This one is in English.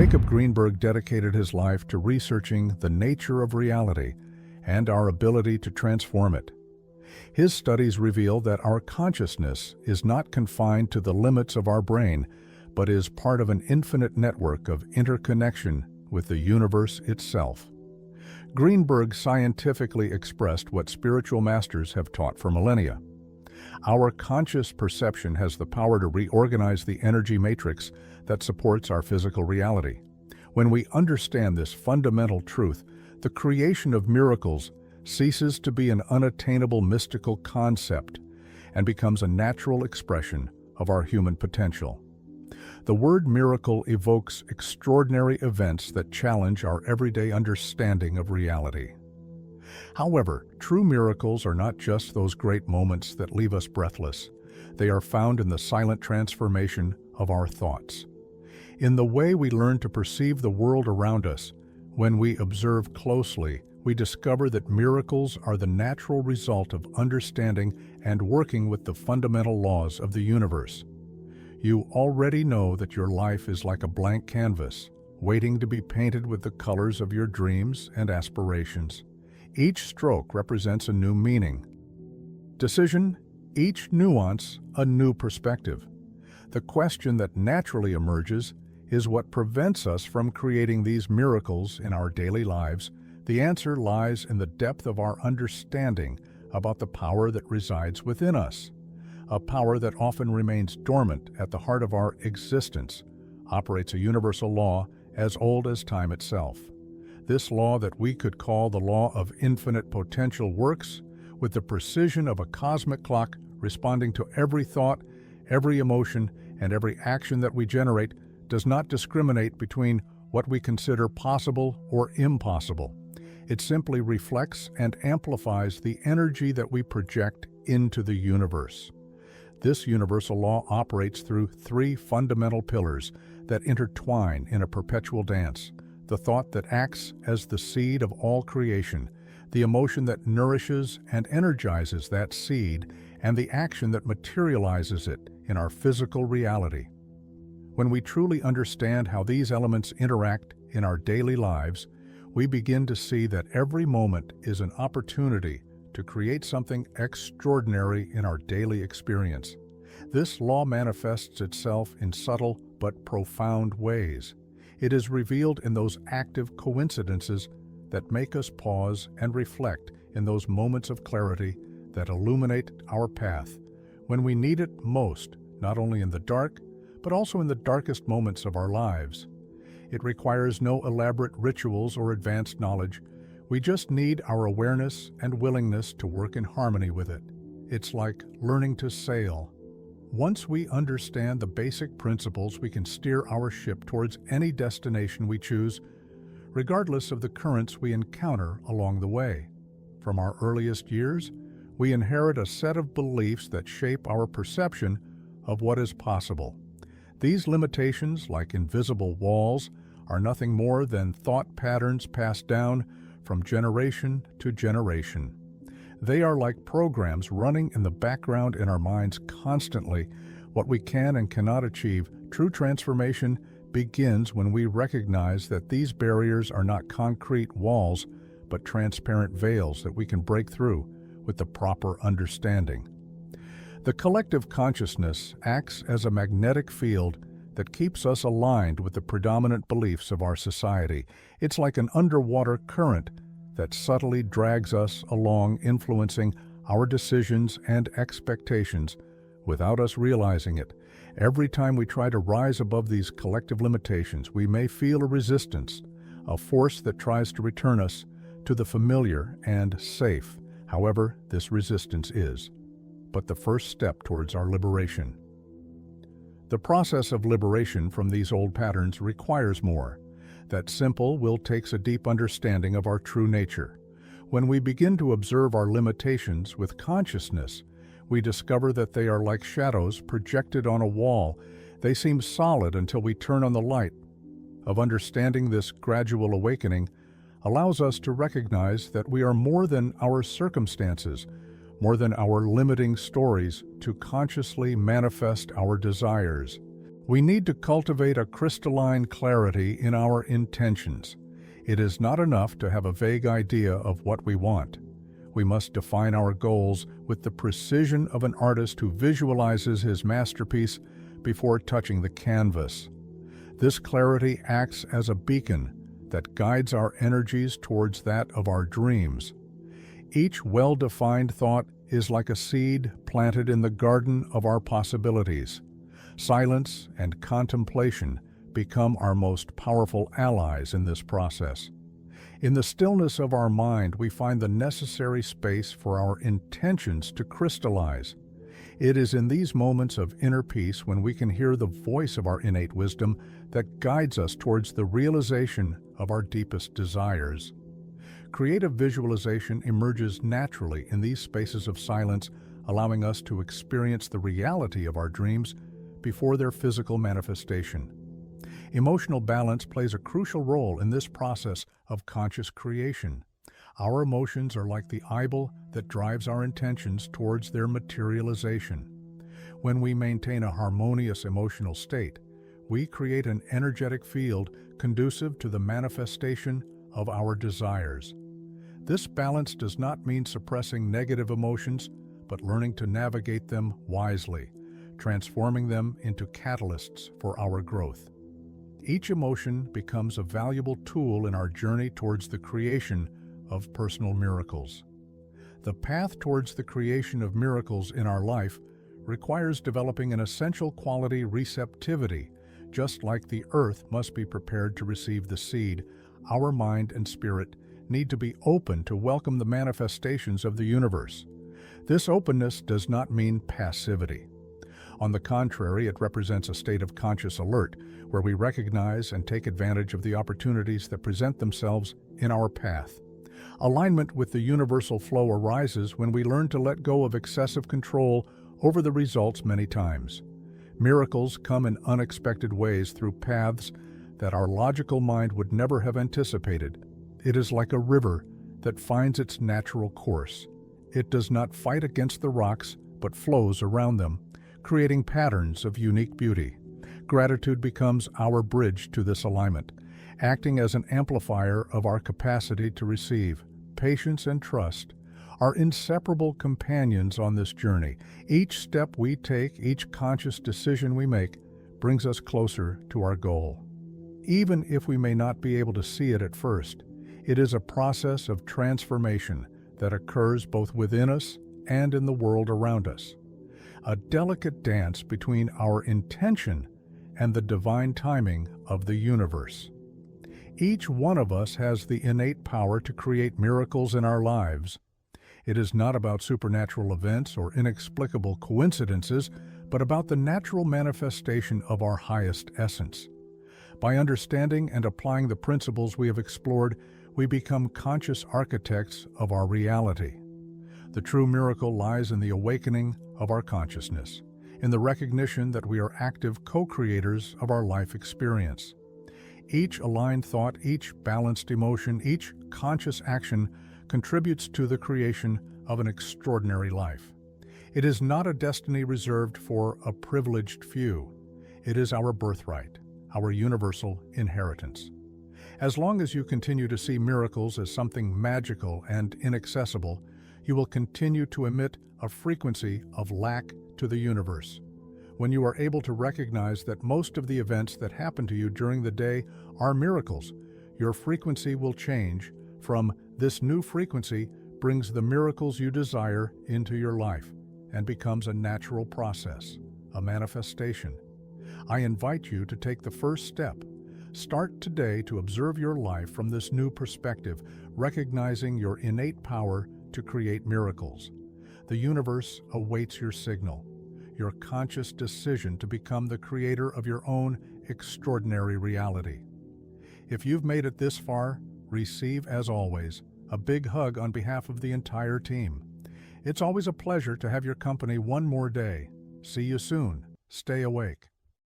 Jacob Grinberg dedicated his life to researching the nature of reality and our ability to transform it. His studies reveal that our consciousness is not confined to the limits of our brain, but is part of an infinite network of interconnection with the universe itself. Grinberg scientifically expressed what spiritual masters have taught for millennia. Our conscious perception has the power to reorganize the energy matrix that supports our physical reality. When we understand this fundamental truth, the creation of miracles ceases to be an unattainable mystical concept and becomes a natural expression of our human potential. The word miracle evokes extraordinary events that challenge our everyday understanding of reality. However, true miracles are not just those great moments that leave us breathless. They are found in the silent transformation of our thoughts. In the way we learn to perceive the world around us, when we observe closely, we discover that miracles are the natural result of understanding and working with the fundamental laws of the universe. You already know that your life is like a blank canvas, waiting to be painted with the colors of your dreams and aspirations. Each stroke represents a new meaning. Decision, each nuance, a new perspective. The question that naturally emerges is what prevents us from creating these miracles in our daily lives. The answer lies in the depth of our understanding about the power that resides within us, a power that often remains dormant at the heart of our existence, operates a universal law as old as time itself. This law that we could call the law of infinite potential works with the precision of a cosmic clock, responding to every thought, every emotion, and every action that we generate, does not discriminate between what we consider possible or impossible. It simply reflects and amplifies the energy that we project into the universe. This universal law operates through three fundamental pillars that intertwine in a perpetual dance: the thought that acts as the seed of all creation, the emotion that nourishes and energizes that seed, and the action that materializes it in our physical reality. When we truly understand how these elements interact in our daily lives, we begin to see that every moment is an opportunity to create something extraordinary in our daily experience. This law manifests itself in subtle but profound ways. It is revealed in those active coincidences that make us pause and reflect, in those moments of clarity that illuminate our path when we need it most, not only in the dark, but also in the darkest moments of our lives. It requires no elaborate rituals or advanced knowledge. We just need our awareness and willingness to work in harmony with it. It's like learning to sail. Once we understand the basic principles, we can steer our ship towards any destination we choose, regardless of the currents we encounter along the way. From our earliest years, we inherit a set of beliefs that shape our perception of what is possible. These limitations, like invisible walls, are nothing more than thought patterns passed down from generation to generation. They are like programs running in the background in our minds constantly. What we can and cannot achieve, true transformation, begins when we recognize that these barriers are not concrete walls, but transparent veils that we can break through with the proper understanding. The collective consciousness acts as a magnetic field that keeps us aligned with the predominant beliefs of our society. It's like an underwater current that subtly drags us along, influencing our decisions and expectations without us realizing it. Every time we try to rise above these collective limitations, we may feel a resistance, a force that tries to return us to the familiar and safe. However, this resistance is but the first step towards our liberation. The process of liberation from these old patterns requires more. That simple will takes a deep understanding of our true nature. When we begin to observe our limitations with consciousness, we discover that they are like shadows projected on a wall. They seem solid until we turn on the light. Of understanding this gradual awakening allows us to recognize that we are more than our circumstances, more than our limiting stories, to consciously manifest our desires. We need to cultivate a crystalline clarity in our intentions. It is not enough to have a vague idea of what we want. We must define our goals with the precision of an artist who visualizes his masterpiece before touching the canvas. This clarity acts as a beacon that guides our energies towards that of our dreams. Each well-defined thought is like a seed planted in the garden of our possibilities. Silence and contemplation become our most powerful allies in this process. In the stillness of our mind, we find the necessary space for our intentions to crystallize. It is in these moments of inner peace when we can hear the voice of our innate wisdom that guides us towards the realization of our deepest desires. Creative visualization emerges naturally in these spaces of silence, allowing us to experience the reality of our dreams before their physical manifestation. Emotional balance plays a crucial role in this process of conscious creation. Our emotions are like the eyeball that drives our intentions towards their materialization. When we maintain a harmonious emotional state, we create an energetic field conducive to the manifestation of our desires. This balance does not mean suppressing negative emotions, but learning to navigate them wisely, transforming them into catalysts for our growth. Each emotion becomes a valuable tool in our journey towards the creation of personal miracles. The path towards the creation of miracles in our life requires developing an essential quality, receptivity. Just like the earth must be prepared to receive the seed, our mind and spirit need to be open to welcome the manifestations of the universe. This openness does not mean passivity. On the contrary, it represents a state of conscious alert, where we recognize and take advantage of the opportunities that present themselves in our path. Alignment with the universal flow arises when we learn to let go of excessive control over the results many times. Miracles come in unexpected ways through paths that our logical mind would never have anticipated. It is like a river that finds its natural course. It does not fight against the rocks, but flows around them, creating patterns of unique beauty. Gratitude becomes our bridge to this alignment, acting as an amplifier of our capacity to receive. Patience and trust are inseparable companions on this journey. Each step we take, each conscious decision we make, brings us closer to our goal. Even if we may not be able to see it at first, it is a process of transformation that occurs both within us and in the world around us. A delicate dance between our intention and the divine timing of the universe. Each one of us has the innate power to create miracles in our lives. It is not about supernatural events or inexplicable coincidences, but about the natural manifestation of our highest essence. By understanding and applying the principles we have explored, we become conscious architects of our reality. The true miracle lies in the awakening of our consciousness, in the recognition that we are active co-creators of our life experience. Each aligned thought, each balanced emotion, each conscious action contributes to the creation of an extraordinary life. It is not a destiny reserved for a privileged few. It is our birthright, our universal inheritance. As long as you continue to see miracles as something magical and inaccessible, you will continue to emit a frequency of lack to the universe. When you are able to recognize that most of the events that happen to you during the day are miracles, your frequency will change from "this new frequency brings the miracles you desire into your life" and becomes a natural process, a manifestation. I invite you to take the first step. Start today to observe your life from this new perspective, recognizing your innate power to create miracles. The universe awaits your signal, your conscious decision to become the creator of your own extraordinary reality. If you've made it this far, receive, as always, a big hug on behalf of the entire team. It's always a pleasure to have your company one more day. See you soon. Stay awake.